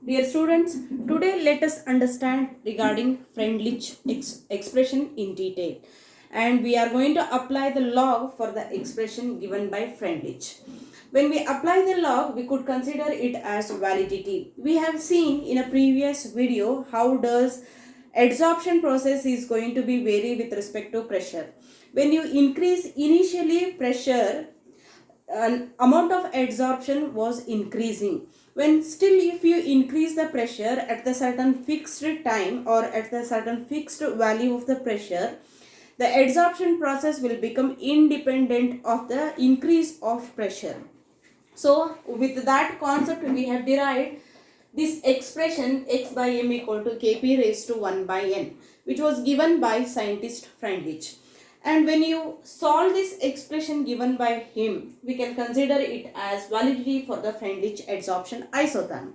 Dear students, today let us understand regarding Freundlich expression in detail, and we are going to apply the log for the expression given by Freundlich. When we apply the log, we could consider it as validity. We have seen in a previous video how does adsorption process is going to be vary with respect to pressure. When you increase initially pressure, an amount of adsorption was increasing. When still if you increase the pressure at the certain fixed time or at the certain fixed value of the pressure, the adsorption process will become independent of the increase of pressure. So with that concept we have derived this expression x by m equal to kp raised to 1 by n, which was given by scientist Freundlich. And when you solve this expression given by him, we can consider it as validity for the Freundlich adsorption isotherm.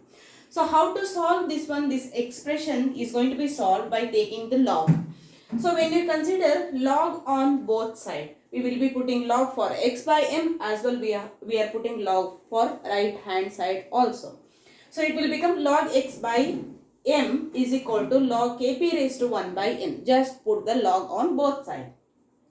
So how to solve this one? This expression is going to be solved by taking the log. So when you consider log on both sides, we will be putting log for x by m as well we are putting log for right hand side also. So it will become log x by m is equal to log kp raised to 1 by n. Just put the log on both sides.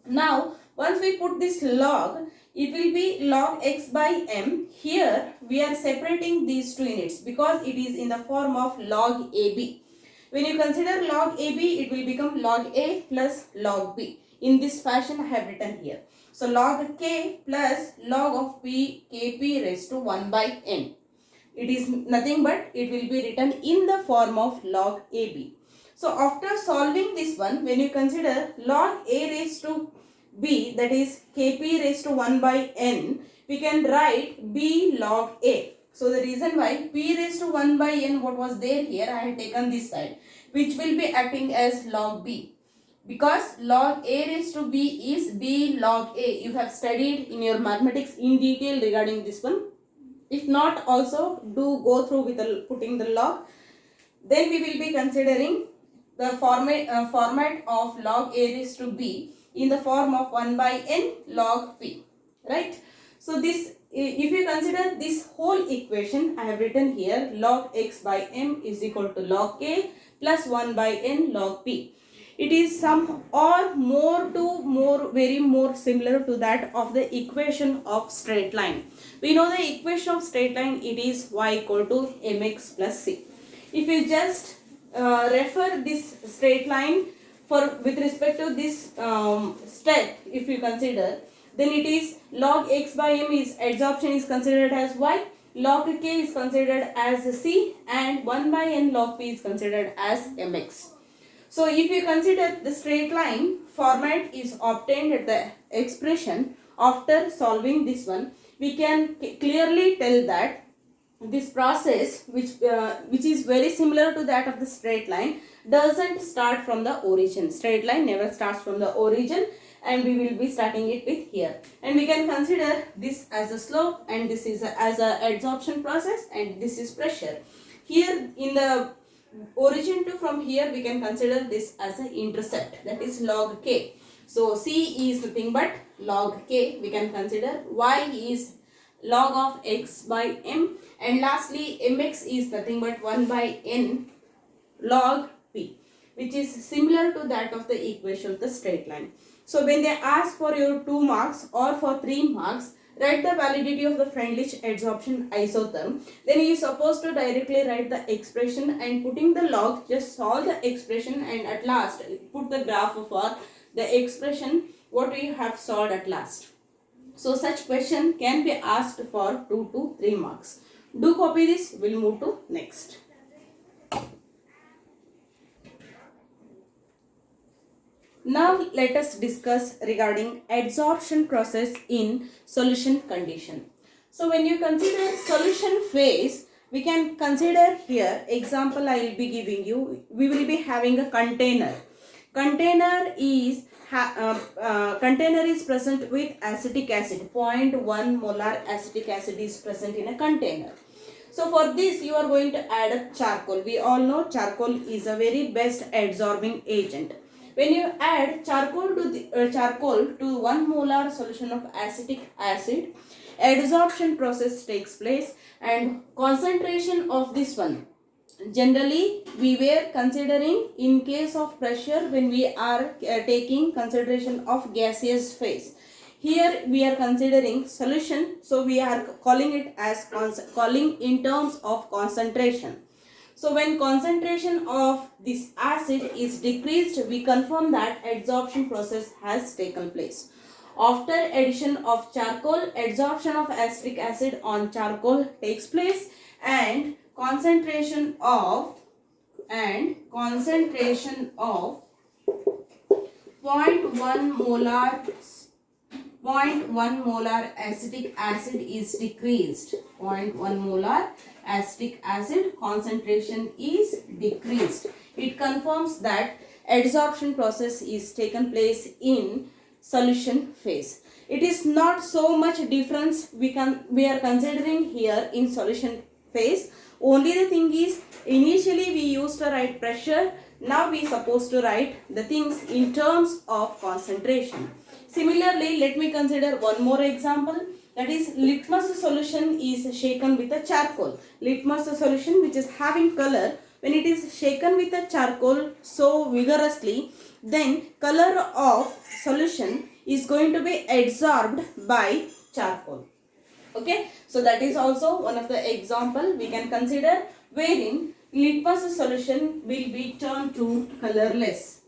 Now, once we put this log, it will be log x by m. Here, we are separating these two units because it is in the form of log ab. When you consider log ab, it will become log a plus log b. In this fashion, I have written here. So, log k plus log of p kp raised to 1 by n. It is nothing but it will be written in the form of log ab. So after solving this one, when you consider log a raised to b, that is kp raised to 1 by n, we can write b log a. So the reason why p raised to 1 by n, what was there here, I had taken this side, which will be acting as log b. Because log a raised to b is b log a. You have studied in your mathematics in detail regarding this one. If not, also do go through with putting the log. Then we will be considering the format of log a raised to b in the form of 1 by n log p, right? So this, if you consider this whole equation, I have written here log x by m is equal to log k plus 1 by n log p. It is some or very more similar to that of the equation of straight line. We know the equation of straight line, it is y equal to mx plus c. If you just refer this straight line for with respect to this step, if you consider, then it is log x by m is adsorption is considered as y, log k is considered as c, and 1 by n log p is considered as mx. So if you consider the straight line format is obtained at the expression after solving this one, we can clearly tell that this process which is very similar to that of the straight line doesn't start from the origin. Straight line never starts from the origin, and we will be starting it with here, and we can consider this as a slope, and this is as a adsorption process, and this is pressure. Here in the origin to from here we can consider this as an intercept, that is log k. So c is nothing but log k. We can consider y is log of x by m, and lastly mx is nothing but 1 by n log p, which is similar to that of the equation of the straight line. So when they ask for your 2 marks or for 3 marks, write the validity of the Freundlich adsorption isotherm, then you are supposed to directly write the expression, and putting the log, just solve the expression and at last put the graph for the expression what we have solved at last. So such question can be asked for 2 to 3 marks. Do copy this. We'll move to next. Now let us discuss regarding adsorption process in solution condition. So when you consider solution phase, we can consider here example I will be giving you. We will be having a container. Container is present with acetic acid. 0.1 molar acetic acid is present in a container. So for this you are going to add a charcoal. We all know charcoal is a very best adsorbing agent. When you add charcoal to 1 molar solution of acetic acid, adsorption process takes place, and concentration of this one generally we were considering in case of pressure when we are taking consideration of gaseous phase. Here we are considering solution, so we are calling it as calling in terms of concentration. So when concentration of this acid is decreased, we confirm that adsorption process has taken place. After addition of charcoal, adsorption of acetic acid on charcoal takes place, and concentration of zero point 0.1 molar 0.1 molar acetic acid is decreased. 0.1 molar acetic acid concentration is decreased. It confirms that adsorption process is taken place in solution phase. It is not so much difference we are considering here in solution phase. Only the thing is, initially we used to write pressure. Now we supposed to write the things in terms of concentration. Similarly, let me consider one more example. That is, litmus solution is shaken with a charcoal. Litmus solution which is having color, when it is shaken with a charcoal so vigorously, then color of solution is going to be adsorbed by charcoal. Okay, so that is also one of the example we can consider wherein litmus solution will be turned to colorless.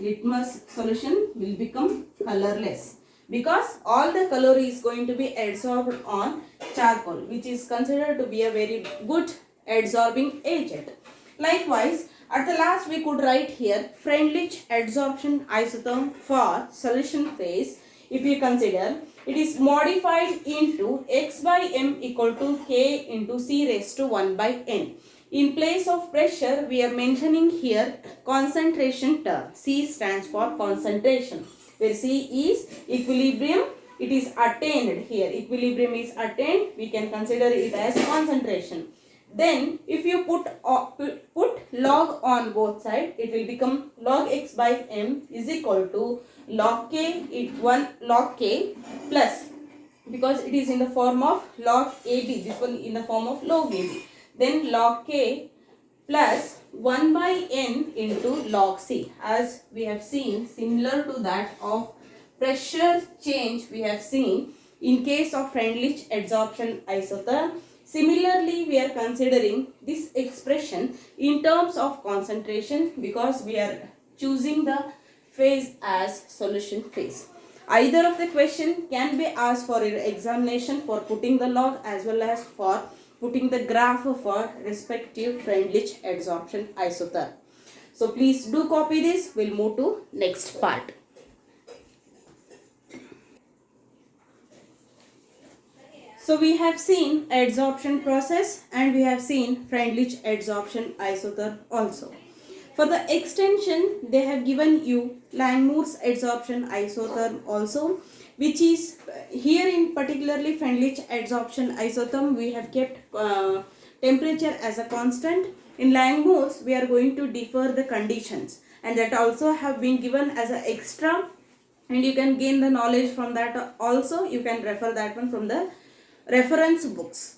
Litmus solution will become colorless because all the color is going to be adsorbed on charcoal, which is considered to be a very good adsorbing agent. Likewise, at the last we could write here Freundlich adsorption isotherm for solution phase. If you consider, it is modified into x by m equal to k into c raised to 1 by n. In place of pressure, we are mentioning here concentration term. C stands for concentration, where C is equilibrium. It is attained here. Equilibrium is attained. We can consider it as concentration. Then, if you put log on both sides, it will become log x by m is equal to log k, log k plus, because it is in the form of log AB, this one in the form of log AB. Then log k plus 1 by n into log c, as we have seen, similar to that of pressure change we have seen in case of Freundlich adsorption isotherm. Similarly, we are considering this expression in terms of concentration because we are choosing the phase as solution phase. Either of the question can be asked for your examination for putting the log as well as for putting the graph for respective Freundlich adsorption isotherm. So please do copy this. We'll move to next part. So we have seen adsorption process and we have seen Freundlich adsorption isotherm also. For the extension, they have given you Langmuir's adsorption isotherm also, which is here in particularly Freundlich adsorption isotherm we have kept temperature as a constant. In Langmuir's we are going to differ the conditions, and that also have been given as an extra, and you can gain the knowledge from that also. You can refer that one from the reference books.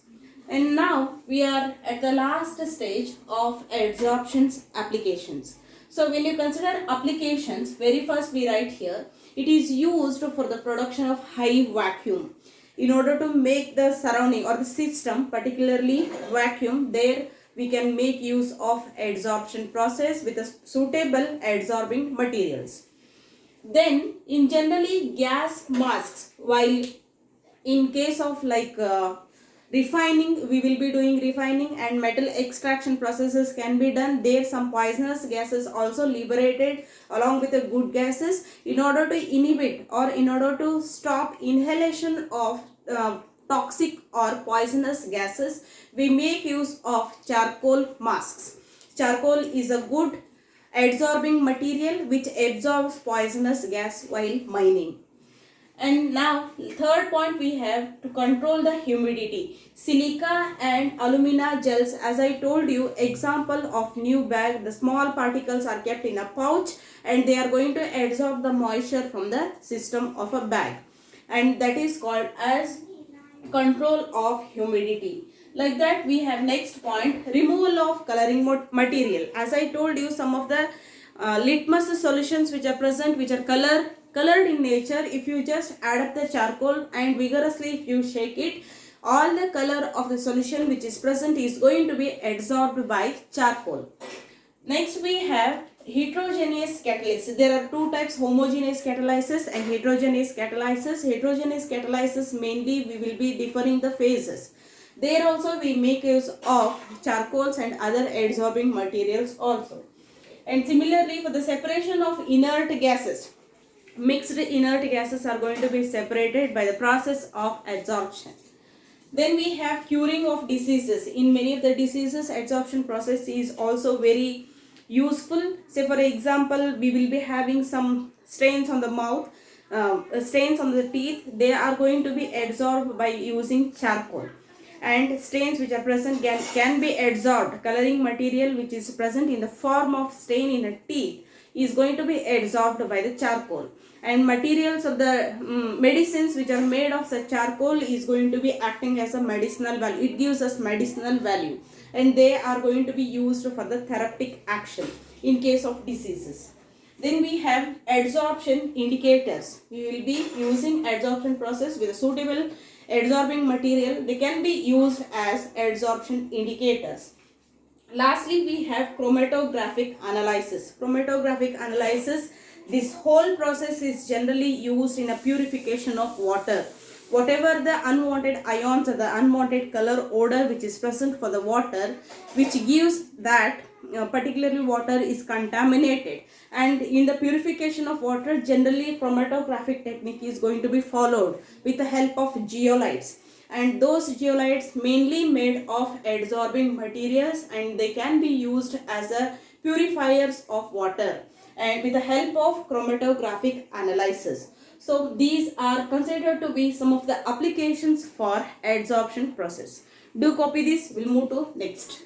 And now we are at the last stage of adsorption's applications. So when you consider applications, very first we write here, it is used for the production of high vacuum. In order to make the surrounding or the system, particularly vacuum, there we can make use of adsorption process with a suitable adsorbing materials. Then in generally gas masks, while in case of like refining, we will be doing refining and metal extraction processes can be done. There some poisonous gases also liberated along with the good gases. In order to inhibit or in order to stop inhalation of toxic or poisonous gases, we make use of charcoal masks. Charcoal is a good adsorbing material which absorbs poisonous gas while mining. And now third point we have to control the humidity. Silica and alumina gels, as I told you, example of new bag, the small particles are kept in a pouch and they are going to adsorb the moisture from the system of a bag, and that is called as control of humidity. Like that, we have next point, removal of coloring material. As I told you, some of the litmus solutions which are present, which are colored in nature, if you just add up the charcoal and vigorously if you shake it, all the color of the solution which is present is going to be absorbed by charcoal. Next we have heterogeneous catalysis. There are two types, homogeneous catalysis and heterogeneous catalysis. Heterogeneous catalysis, mainly we will be differing the phases. There also we make use of charcoals and other adsorbing materials also. And similarly, for the separation of inert gases, mixed inert gases are going to be separated by the process of adsorption. Then we have curing of diseases. In many of the diseases, adsorption process is also very useful. Say for example, we will be having some stains on the mouth, stains on the teeth. They are going to be adsorbed by using charcoal. And stains which are present can be adsorbed. Coloring material which is present in the form of stain in a teeth is going to be adsorbed by the charcoal. And materials of the medicines which are made of such charcoal is going to be acting as a medicinal value. It gives us medicinal value, and they are going to be used for the therapeutic action in case of diseases. Then we have adsorption indicators. We will be using adsorption process with a suitable adsorbing material. They can be used as adsorption indicators. Lastly, we have chromatographic analysis. Chromatographic analysis, this whole process is generally used in a purification of water. Whatever the unwanted ions or the unwanted color odor which is present for the water, which gives that particularly water is contaminated, and in the purification of water, generally chromatographic technique is going to be followed with the help of zeolites. And those zeolites mainly made of adsorbing materials, and they can be used as a purifiers of water and with the help of chromatographic analysis. So these are considered to be some of the applications for adsorption process. Do copy this. We'll move to next.